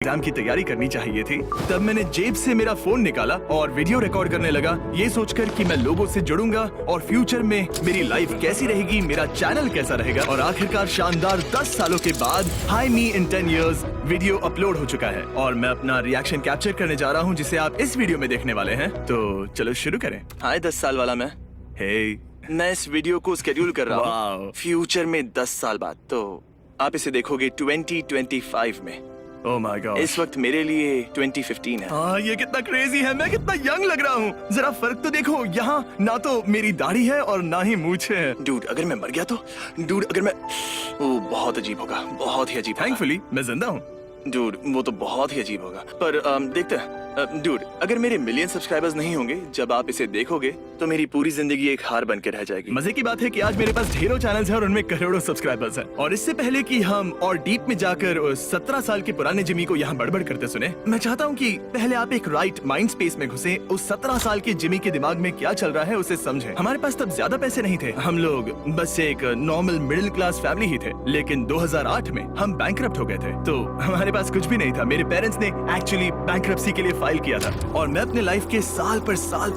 Exam की तैयारी करनी चाहिए थी। तब मैंने जेब से मेरा फोन निकाला और वीडियो रिकॉर्ड करने लगा, ये सोचकर कि मैं लोगों से जुड़ूंगा और फ्यूचर में मेरी लाइफ कैसी रहेगी, मेरा चैनल कैसा रहेगा। और आखिरकार शानदार 10 सालों के बाद हाई मी इन 10 इयर्स वीडियो अपलोड हो चुका है और मैं अपना रिएक्शन कैप्चर करने जा रहा हूँ, जिसे आप इस वीडियो में देखने वाले हैं। तो चलो शुरू करें। हाय 10 साल वाला मैं। हे, मैं इस वीडियो को स्केड्यूल कर रहा हूँ फ्यूचर में 10 साल बाद, तो आप इसे देखोगे 2025 में। Oh my God. इस वक्त मेरे लिए 2015 है। हाँ, ये कितना क्रेजी है, मैं कितना यंग लग रहा हूँ। जरा फर्क तो देखो, यहाँ ना तो मेरी दाढ़ी है और ना ही मूंछें हैं। डूड, अगर मैं मर गया तो? डूड, अगर मैं बहुत अजीब होगा, बहुत ही अजीब। थैंकफुली मैं जिंदा हूँ। डूड, वो तो बहुत ही अजीब होगा, पर देखते हैं। डूड, अगर मेरे मिलियन सब्सक्राइबर्स नहीं होंगे जब आप इसे देखोगे तो मेरी पूरी जिंदगी एक हार बन के रह जाएगी। मजे की बात है कि आज मेरे पास ढेरों चैनल्स हैं और उनमें करोड़ों सब्सक्राइबर्स हैं। और इससे पहले कि हम और डीप में जाकर 17 साल के पुराने जिमी को यहाँ बड़बड़ करते सुने, मैं चाहता हूँ कि पहले आप एक राइट माइंड स्पेस में घुसे, उस 17 साल के जिमी के दिमाग में क्या चल रहा है उसे समझे। हमारे पास तब ज्यादा पैसे नहीं थे, हम लोग बस एक नॉर्मल मिडिल क्लास फैमिली ही थे। लेकिन 2008 में हम बैंकरप्ट हो गए थे, तो हमारे पास कुछ भी नहीं था। मेरे पेरेंट्स ने एक्चुअली बैंकरप्सी के लिए फाइल किया था और मैं अपने लाइफ के साल पर साल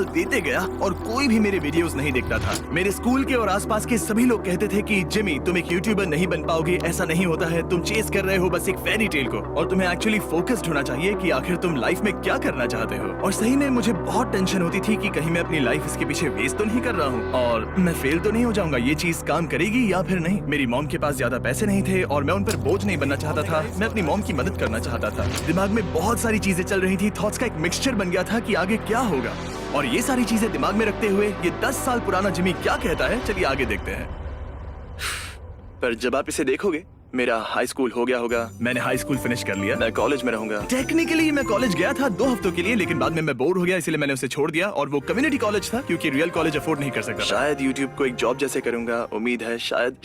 देते गया और कोई भी मेरे वीडियोस नहीं देखता था। मेरे स्कूल के और आसपास के सभी लोग कहते थे कि जिमी, तुम एक यूट्यूबर नहीं बन पाओगे, ऐसा नहीं होता है, तुम चेस कर रहे हो बस एक फेरी टेल को और तुम्हें एक्चुअली फोकस्ड होना चाहिए कि आखिर तुम लाइफ में क्या करना चाहते हो। और सही में मुझे बहुत टेंशन होती थी कि कहीं मैं अपनी लाइफ इसके पीछे वेस्ट तो नहीं कर रहा हूँ और मैं फेल तो नहीं हो जाऊंगा, ये चीज काम करेगी या फिर नहीं। मेरी मॉम के पास ज्यादा पैसे नहीं थे और मैं उन पर बोझ नहीं बनना चाहता था, मैं अपनी मॉम की मदद करना चाहता था। दिमाग में बहुत सारी चीजें चल रही थी, थॉट्स का एक मिक्सचर बन गया था कि आगे क्या होगा। और ये सारी चीजें दिमाग में रखते हुए ये 10 साल पुराना जिमी क्या कहता है, चलिए आगे देखते हैं। पर जब आप इसे देखोगे, मेरा हाई स्कूल हो गया होगा, मैंने हाई स्कूल फिनिश कर लिया, मैं कॉलेज में रहूंगा। टेक्निकली मैं कॉलेज गया था 2 हफ्तों के लिए, लेकिन बाद में मैं बोर हो गया, इसलिए मैंने उसे छोड़ दिया और वो कम्युनिटी कॉलेज था क्योंकि रियल कॉलेज अफोर्ड नहीं कर सकता। शायद यूट्यूब को एक जॉब जैसे करूंगा, उम्मीद है शायद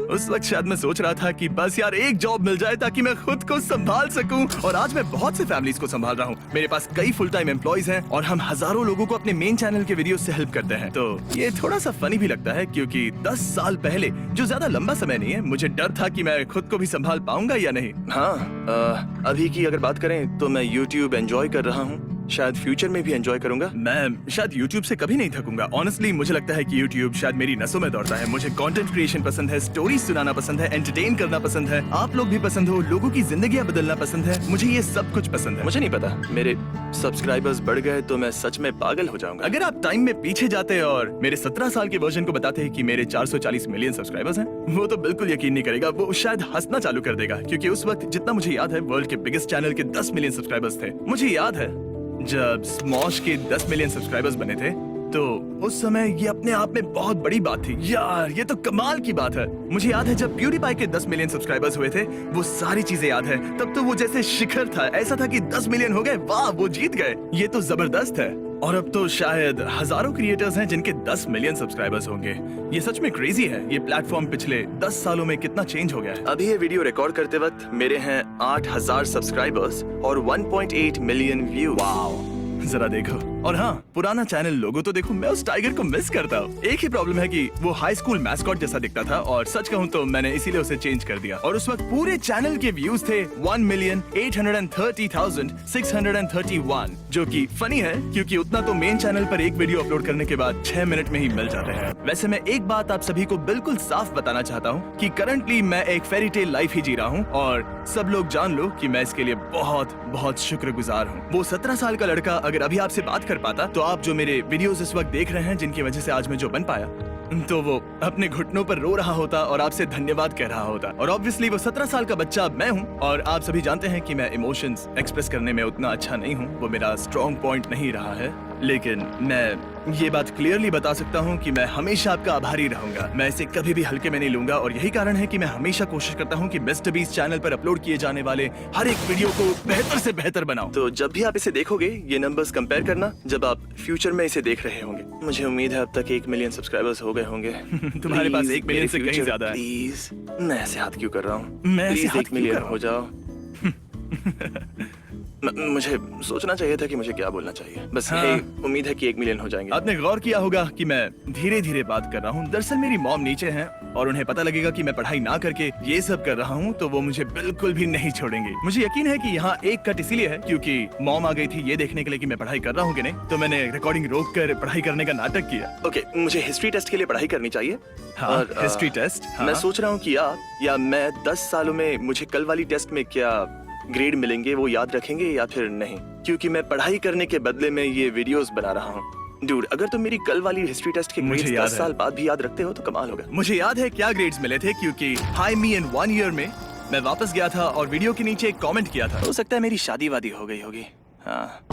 उस वक्त शायद मैं सोच रहा था कि बस यार एक जॉब मिल जाए ताकि मैं खुद को संभाल सकूं। और आज मैं बहुत से फैमिलीज को संभाल रहा हूँ, मेरे पास कई फुल टाइम एम्प्लॉइज हैं और हम हजारों लोगों को अपने मेन चैनल के वीडियो से हेल्प करते हैं। तो ये थोड़ा सा फनी भी लगता है क्योंकि 10 साल पहले, जो ज्यादा लंबा समय नहीं है, मुझे डर था कि मैं खुद को भी संभाल पाऊंगा या नहीं। हाँ, अभी की अगर बात करें तो मैं YouTube एंजॉय कर रहा हूँ, शायद फ्यूचर में भी एंजॉय करूंगा। मैं शायद YouTube से कभी नहीं थकूंगा। ऑनेस्टली मुझे लगता है कि YouTube शायद मेरी नसों में दौड़ता है। मुझे कंटेंट क्रिएशन पसंद है, स्टोरी सुनाना पसंद है, एंटरटेन करना पसंद है, आप लोग भी पसंद हो, लोगों की जिंदगियां बदलना पसंद है, मुझे ये सब कुछ पसंद है। मुझे नहीं पता, मेरे सब्सक्राइबर्स बढ़ गए तो मैं सच में पागल हो जाऊंगा। अगर आप टाइम में पीछे जाते और मेरे 17 साल के वर्जन को बताते हैं कि मेरे 440 मिलियन सब्सक्राइबर्स हैं, वो तो बिल्कुल यकीन नहीं करेगा, वो शायद हंसना चालू कर देगा। क्योंकि उस वक्त जितना मुझे याद है, वर्ल्ड के बिगेस्ट चैनल के 10 मिलियन सब्सक्राइबर्स थे। मुझे याद है जब स्मॉश के 10 मिलियन सब्सक्राइबर्स बने थे, तो उस समय ये अपने आप में बहुत बड़ी बात थी। यार ये तो कमाल की बात है। मुझे याद है जब प्यूडीपाई के 10 मिलियन सब्सक्राइबर्स हुए थे, वो सारी चीजें याद है। तब तो वो जैसे शिखर था, ऐसा था कि 10 मिलियन हो गए, वाह वो जीत गए, ये तो जबरदस्त है। और अब तो शायद हजारों क्रिएटर्स हैं जिनके 10 मिलियन सब्सक्राइबर्स होंगे। ये सच में क्रेजी है, ये प्लेटफॉर्म पिछले 10 सालों में कितना चेंज हो गया है। अभी ये वीडियो रिकॉर्ड करते वक्त मेरे हैं 8000 सब्सक्राइबर्स और 1.8 मिलियन व्यू। वाओ, जरा देखो। और हाँ, पुराना चैनल लोगो तो देखो, मैं उस टाइगर को मिस करता हूँ। एक ही प्रॉब्लम है कि वो हाई स्कूल मैस्कॉट जैसा दिखता था और सच कहूँ तो मैंने इसीलिए उसे चेंज कर दिया। और उस वक्त पूरे चैनल के व्यूज थे 1,830,631, जो कि फनी है क्योंकि उतना तो मेन चैनल पर एक वीडियो अपलोड करने के बाद 6 मिनट में ही मिल जाते हैं। वैसे मैं एक बात आप सभी को बिल्कुल साफ बताना चाहता हूँ कि करंटली मैं एक फेरी टेल लाइफ ही जी रहा हूँ और सब लोग जान लो कि मैं इसके लिए बहुत शुक्रगुजार हूँ। वो 17 साल का लड़का अगर अभी आपसे बात कर पाता तो आप जो मेरे वीडियोस इस वक्त देख रहे हैं, जिनकी वजह से आज मैं जो बन पाया, तो वो अपने घुटनों पर रो रहा होता और आपसे धन्यवाद कह रहा होता। और ऑब्वियसली वो 17 साल का बच्चा मैं हूँ और आप सभी जानते हैं कि मैं इमोशंस एक्सप्रेस करने में उतना अच्छा नहीं हूँ, वो मेरा स्ट्रॉन्ग पॉइंट नहीं रहा है। लेकिन मैं ये बात क्लियरली बता सकता हूँ कि मैं हमेशा आपका आभारी रहूंगा। मैं इसे कभी भी हल्के में नहीं लूंगा और यही कारण है कि मैं हमेशा कोशिश करता हूँ कि मिस्टर बीस्ट चैनल पर अपलोड किए जाने वाले हर एक वीडियो को बेहतर से बेहतर बनाऊं। तो जब भी आप इसे देखोगे, ये नंबर्स कंपेयर करना जब आप फ्यूचर में इसे देख रहे होंगे। मुझे उम्मीद है अब तक 1 मिलियन सब्सक्राइबर्स हो गए होंगे। तुम्हारे पास 1 मिलियन से कहीं ज्यादा है। प्लीज, मैं ऐसे हाथ क्यों कर रहा हूँ? मैं ऐसे 1 मिलियन हो जाओ। मुझे सोचना चाहिए था कि मुझे क्या बोलना चाहिए। बस हाँ। उम्मीद है कि 1 मिलियन हो जाएंगे। आपने गौर किया होगा कि मैं धीरे धीरे बात कर रहा हूँ। दरअसल मेरी मॉम नीचे हैं और उन्हें पता लगेगा कि मैं पढ़ाई ना करके ये सब कर रहा हूँ तो वो मुझे बिल्कुल भी नहीं छोड़ेंगे। मुझे यकीन है कि यहाँ एक कट इसीलिए है क्योंकि मॉम आ गई थी ये देखने के लिए कि मैं पढ़ाई कर रहा हूँ कि नहीं, तो मैंने रिकॉर्डिंग रोक कर पढ़ाई करने का नाटक किया। ओके, मुझे हिस्ट्री टेस्ट के लिए पढ़ाई करनी चाहिए। हाँ, और, हिस्ट्री टेस्ट। मैं सोच रहा हूँ कि आप या मैं 10 सालों में मुझे कल वाली टेस्ट में क्या ग्रेड मिलेंगे वो याद रखेंगे या फिर नहीं, क्योंकि मैं पढ़ाई करने के बदले में ये वीडियोस बना रहा हूँ। डूड, अगर तुम मेरी कल वाली हिस्ट्री टेस्ट के ग्रेड्स 10 साल बाद भी याद रखते हो तो कमाल होगा। मुझे याद है क्या ग्रेड्स मिले थे क्योंकि हाई मी इन 1 ईयर में मैं वापस गया था और वीडियो के नीचे एक कमेंट किया था। हो सकता है मेरी शादी वादी हो गई होगी। हाँ,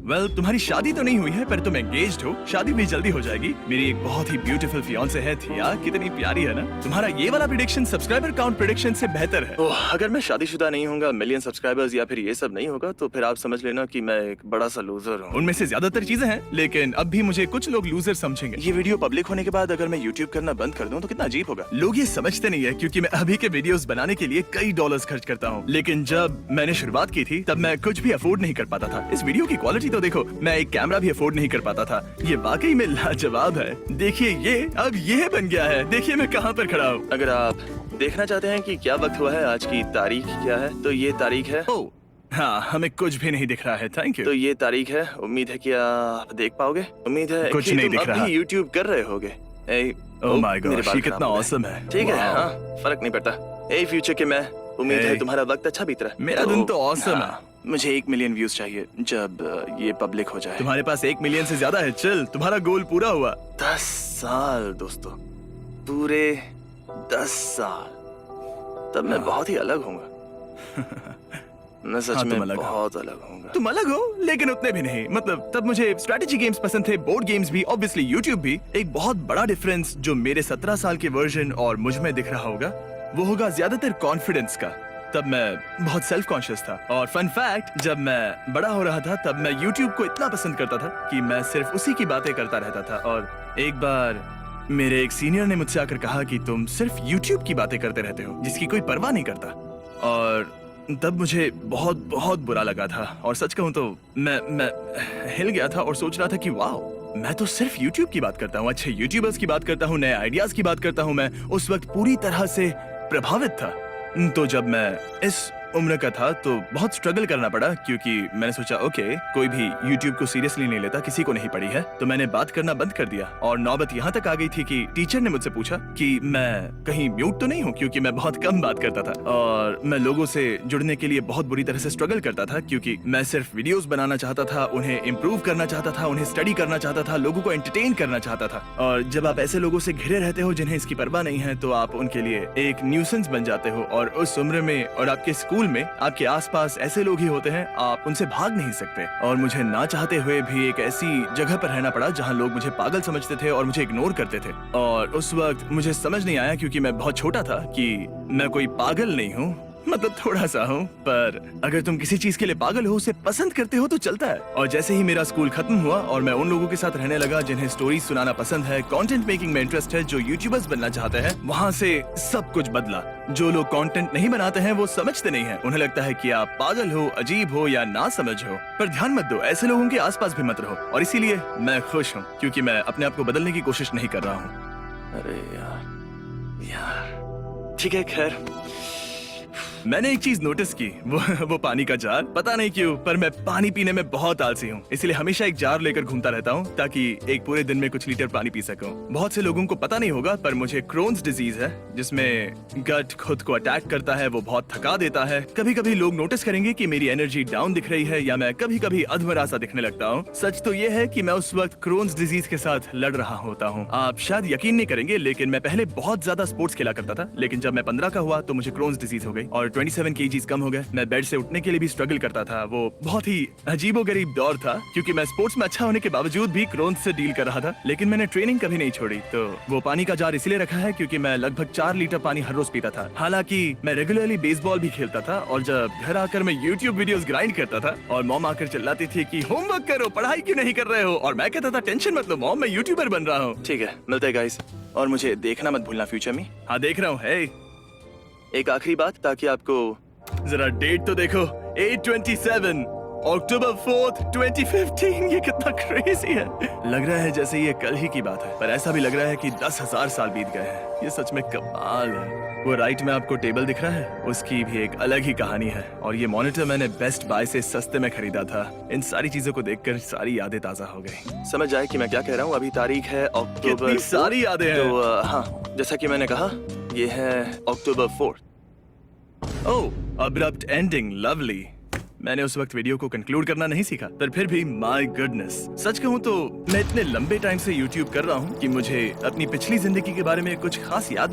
वेल, तुम्हारी शादी तो नहीं हुई है पर तुम एंगेज्ड हो, शादी भी जल्दी हो जाएगी। मेरी एक बहुत ही ब्यूटीफुल फियांसे है थिया, कितनी प्यारी है ना। तुम्हारा ये वाला प्रेडिक्शन सब्सक्राइबर काउंट प्रेडिक्शन से बेहतर है। ओह, अगर मैं शादीशुदा नहीं होऊंगा, मिलियन सब्सक्राइबर्स या फिर ये सब नहीं होगा तो फिर आप समझ लेना कि मैं एक बड़ा सा लूजर हूँ। उनमें से ज्यादातर चीजें हैं लेकिन अब भी मुझे कुछ लोग लूजर समझेंगे। ये वीडियो पब्लिक होने के बाद अगर मैं यूट्यूब करना बंद कर दूं तो कितना अजीब होगा। लोग ये समझते नहीं है क्योंकि मैं अभी के वीडियोस बनाने के लिए कई डॉलर्स खर्च करता हूँ, लेकिन जब मैंने शुरुआत की थी तब मैं कुछ भी अफोर्ड नहीं कर पाता था। इस वीडियो की क्वालिटी तो देखो, मैं एक कैमरा भी अफोर्ड नहीं कर पाता था। ये वाकई में लाजवाब है। देखिए ये अब ये बन गया है, देखिए मैं कहाँ पर खड़ा हूँ। अगर आप देखना चाहते हैं कि क्या वक्त हुआ है, आज की तारीख क्या है, तो ये तारीख है। ओह हाँ, हमें कुछ भी नहीं दिख रहा है। Thank you. तो ये तारीख है। उम्मीद है कि आप देख पाओगे। उम्मीद है कुछ कि नहीं तुम दिख अब रहा। भी यूट्यूब कर रहे होगे। ओह माय गॉड, मेरे बाल ये कितना खराब हो गए। ऑसम है। ठीक है, वाह। हाँ, फर्क नहीं पड़ता। ए फ्यूचर के मैं, उम्मीद है Hey, तुम्हारा वक्त अच्छा बीत रहा है। मेरा दिन तो awesome है। मुझे 1 मिलियन व्यूज चाहिए जब ये पब्लिक हो जाए। तुम्हारे पास 1 मिलियन से ज्यादा है। चल, तुम्हारा गोल पूरा हुआ। 10 साल दोस्तों, पूरे 10 साल, तब मैं बहुत ही अलग होऊंगा। मैं सच हाँ, तुम में अलग हो। बहुत अलग होऊंगा। तुम अलग हो लेकिन उतने भी नहीं। मतलब तब मुझे स्ट्रेटेजी गेम्स पसंद थे, बोर्ड गेम्स भी, ऑब्वियसली यूट्यूब भी। एक बहुत बड़ा डिफरेंस जो मेरे 17 साल के वर्जन और मुझ में दिख रहा होगा वो होगा ज्यादातर कॉन्फिडेंस का। तब मैं बहुत सेल्फ कॉन्शियस था और फन फैक्ट, जब मैं बड़ा हो रहा था तब मैं यूट्यूब को इतना पसंद करता था कि मैं सिर्फ उसी की बातें करता रहता था। और एक बार मेरे एक सीनियर ने मुझसे आकर कहा कि तुम सिर्फ यूट्यूब की बातें करते रहते हो जिसकी कोई परवाह नहीं करता। और तब मुझे बहुत बहुत बुरा लगा था और सच कहूं तो मैं हिल गया था और सोच रहा था कि वाह, मैं तो सिर्फ YouTube की बात करता हूँ, अच्छे यूट्यूबर्स की बात करता हूँ, नए आइडियाज की बात करता हूँ। मैं उस वक्त पूरी तरह से प्रभावित था। तो जब मैं इस उम्र का था तो बहुत स्ट्रगल करना पड़ा क्योंकि मैंने सोचा ओके, कोई भी YouTube को सीरियसली नहीं लेता, किसी को नहीं पड़ी है। तो मैंने बात करना बंद कर दिया और नौबत यहाँ तक आ गई थी कि टीचर ने मुझसे पूछा कि मैं कहीं म्यूट तो नहीं हूँ, क्योंकि मैं बहुत कम बात करता था और मैं लोगों से जुड़ने के लिए बहुत बुरी तरह से स्ट्रगल करता था क्योंकि मैं सिर्फ वीडियोस बनाना चाहता था, उन्हें इम्प्रूव करना चाहता था, उन्हें स्टडी करना चाहता था, लोगों को एंटरटेन करना चाहता था। और जब आप ऐसे लोगों से घिरे रहते हो जिन्हें इसकी परवाह नहीं है तो आप उनके लिए एक न्यूसेंस बन जाते हो। और उस उम्र में और आपके स्कूल में आपके आसपास ऐसे लोग ही होते हैं, आप उनसे भाग नहीं सकते। और मुझे ना चाहते हुए भी एक ऐसी जगह पर रहना पड़ा जहां लोग मुझे पागल समझते थे और मुझे इग्नोर करते थे। और उस वक्त मुझे समझ नहीं आया क्योंकि मैं बहुत छोटा था कि मैं कोई पागल नहीं हूँ, मतलब थोड़ा सा हूँ, पर अगर तुम किसी चीज के लिए पागल हो, उसे पसंद करते हो तो चलता है। और जैसे ही मेरा स्कूल खत्म हुआ और मैं उन लोगों के साथ रहने लगा जिन्हें स्टोरीज सुनाना पसंद है, कंटेंट मेकिंग में इंटरेस्ट है, जो यूट्यूबर्स बनना चाहते हैं, वहाँ से सब कुछ बदला। जो लोग कंटेंट नहीं बनाते हैं वो समझते नहीं है, उन्हें लगता है कि आप पागल हो, अजीब हो या ना समझ हो। पर ध्यान मत दो, ऐसे लोगों के आसपास भी मत रहो। और इसीलिए मैं खुश हूँ क्योंकि मैं अपने आप को बदलने की कोशिश नहीं कर रहा हूँ। अरे यार, ठीक है, खैर। मैंने एक चीज नोटिस की, वो पानी का जार। पता नहीं क्यों पर मैं पानी पीने में बहुत आलसी हूँ, इसलिए हमेशा एक जार लेकर घूमता रहता हूँ ताकि एक पूरे दिन में कुछ लीटर पानी पी सकूं। बहुत से लोगों को पता नहीं होगा पर मुझे क्रोन्स डिजीज है जिसमें गट खुद को अटैक करता है, वो बहुत थका देता है। कभी कभी लोग नोटिस करेंगे कि मेरी एनर्जी डाउन दिख रही है या मैं कभी कभी अधमरा सा दिखने लगता हूँ। सच तो ये है कि मैं उस वक्त क्रोन्स डिजीज के साथ लड़ रहा होता हूँ। आप शायद यकीन नहीं करेंगे लेकिन मैं पहले बहुत ज्यादा स्पोर्ट्स खेला करता था, लेकिन जब मैं 15 का हुआ तो मुझे क्रोन्स डिजीज हो गई और 27 केजीज कम हो गए। मैं बेड से उठने के लिए भी स्ट्रगल करता था। वो बहुत ही अजीबोगरीब दौर था क्योंकि मैं स्पोर्ट्स में अच्छा होने के बावजूद भी क्रोन्स से डील कर रहा था, लेकिन मैंने ट्रेनिंग कभी नहीं छोड़ी। तो वो पानी का जार इसलिए रखा है क्योंकि मैं लगभग 4 लीटर पानी हर रोज पीता था। हालांकि मैं रेगुलरली बेसबॉल भी खेलता था और जब घर आकर मैं यूट्यूब वीडियोस ग्राइंड करता था और मॉम आकर चिल्लाती थी कि होमवर्क करो, पढ़ाई क्यों नहीं कर रहे हो, और मैं कहता था टेंशन मत लो मॉम, मैं यूट्यूबर बन रहा हूँ। ठीक है, मिलते हैं गाइस, और मुझे देखना मत भूलना फ्यूचर में। हाँ देख रहा हूँ। है एक आखिरी बात, ताकि आपको जरा डेट तो देखो, 8/27। अक्टूबर 4th 2015, ये कितना क्रेजी है। लग रहा है जैसे ये कल ही की बात है, पर ऐसा भी लग रहा है कि 10,000 साल बीत गए हैं। ये सच में कमाल है। वो राइट में आपको टेबल दिख रहा है, उसकी भी एक अलग ही कहानी है। और ये मॉनिटर मैंने बेस्ट बाय से सस्ते में खरीदा था। इन सारी चीजों को देखकर सारी यादें ताजा हो गई। समझ जाए कि मैं क्या कह रहा हूँ। अभी तारीख है अक्टूबर कितनी सारी यादें हैं। तो हाँ, जैसा कि मैंने कहा, ये है अक्टूबर 4th। ओह, अब्रप्ट एंडिंग, लवली। मैंने उस वक्त वीडियो को कंक्लूड करना नहीं सीखा, पर फिर भी माय गुडनेस, सच कहूं तो मैं इतने लंबे टाइम से यूट्यूब कर रहा हूं कि मुझे अपनी पिछली जिंदगी के बारे में कुछ खास याद